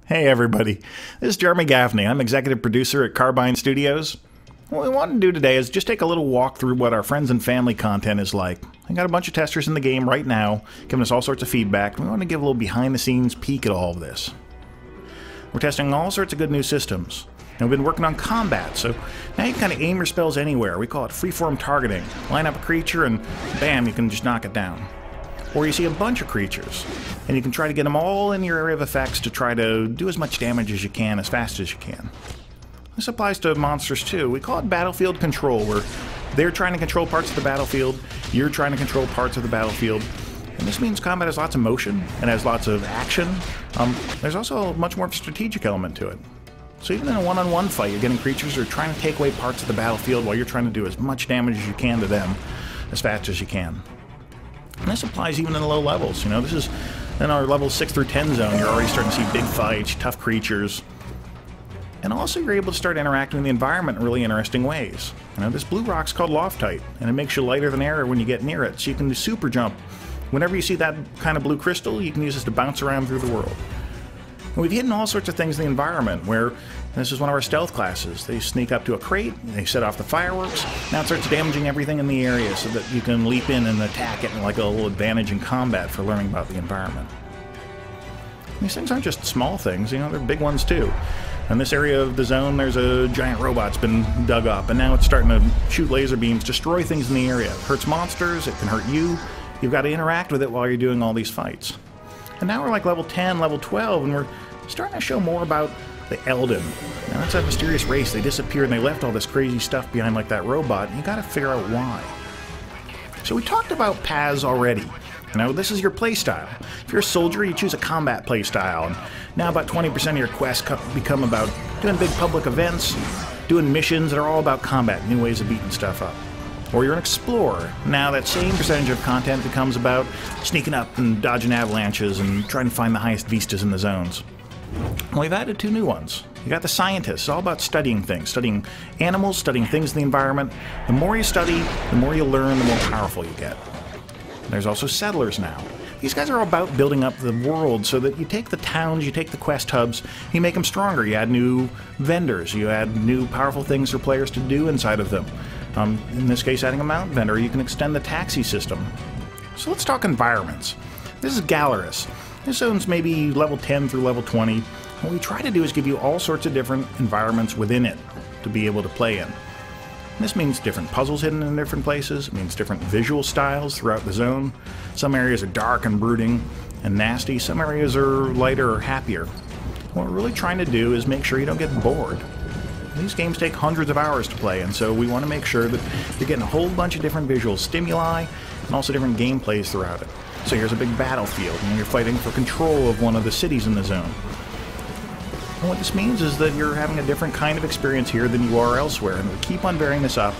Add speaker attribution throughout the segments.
Speaker 1: Hey everybody, this is Jeremy Gaffney. I'm executive producer at Carbine Studios. What we want to do today is just take a little walk through what our friends and family content is like. I got a bunch of testers in the game right now, giving us all sorts of feedback. We want to give a little behind-the-scenes peek at all of this. We're testing all sorts of good new systems. And we've been working on combat, so now you can kind of aim your spells anywhere. We call it freeform targeting. Line up a creature and bam, you can just knock it down. Or you see a bunch of creatures, and you can try to get them all in your area of effects to try to do as much damage as you can, as fast as you can. This applies to monsters too. We call it battlefield control, where they're trying to control parts of the battlefield, you're trying to control parts of the battlefield. And this means combat has lots of motion, and has lots of action. There's also much more of a strategic element to it. So even in a one-on-one fight, you're getting creatures that are trying to take away parts of the battlefield while you're trying to do as much damage as you can to them, as fast as you can. And this applies even in the low levels. You know, this is in our level 6 through 10 zone. You're already starting to see big fights, tough creatures. And also you're able to start interacting with the environment in really interesting ways. You know, this blue rock's called Loftite, and it makes you lighter than air when you get near it. So you can super jump. Whenever you see that kind of blue crystal, you can use this to bounce around through the world. And we've hidden all sorts of things in the environment where this is one of our stealth classes. They sneak up to a crate, they set off the fireworks, now it starts damaging everything in the area so that you can leap in and attack it, and like a little advantage in combat for learning about the environment. These things aren't just small things, you know, they're big ones too. In this area of the zone, there's a giant robot that's been dug up, and now it's starting to shoot laser beams, destroy things in the area. It hurts monsters, it can hurt you. You've got to interact with it while you're doing all these fights. And now we're like level 10, level 12, and we're starting to show more about the Elden. Now that's that mysterious race. They disappeared and they left all this crazy stuff behind like that robot, and you gotta figure out why. So we talked about paths already. Now this is your playstyle. If you're a soldier, you choose a combat playstyle, and now about 20% of your quests become about doing big public events, doing missions that are all about combat, new ways of beating stuff up. Or you're an explorer. Now that same percentage of content becomes about sneaking up and dodging avalanches and trying to find the highest vistas in the zones. Well, we've added two new ones. You got the scientists, all about studying things, studying animals, studying things in the environment. The more you study, the more you learn, the more powerful you get. There's also settlers now. These guys are all about building up the world so that you take the towns, you take the quest hubs, you make them stronger. You add new vendors, you add new powerful things for players to do inside of them. In this case, adding a mount vendor, you can extend the taxi system. So let's talk environments. This is Gallerus. This zone's maybe level 10 through level 20. What we try to do is give you all sorts of different environments within it to be able to play in. This means different puzzles hidden in different places. It means different visual styles throughout the zone. Some areas are dark and brooding and nasty. Some areas are lighter or happier. What we're really trying to do is make sure you don't get bored. These games take hundreds of hours to play, and so we want to make sure that you're getting a whole bunch of different visual stimuli and also different gameplays throughout it. So here's a big battlefield, and you're fighting for control of one of the cities in the zone. And what this means is that you're having a different kind of experience here than you are elsewhere, and we keep on varying this up.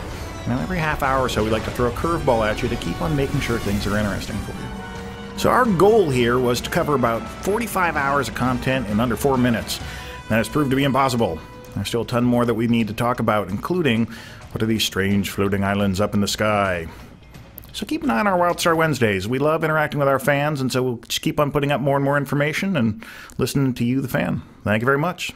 Speaker 1: And every half hour or so, we like to throw a curveball at you to keep on making sure things are interesting for you. So our goal here was to cover about 45 hours of content in under 4 minutes. That has proved to be impossible. There's still a ton more that we need to talk about, including what are these strange floating islands up in the sky. So keep an eye on our Wildstar Wednesdays. We love interacting with our fans, and so we'll just keep on putting up more and more information and listening to you, the fan. Thank you very much.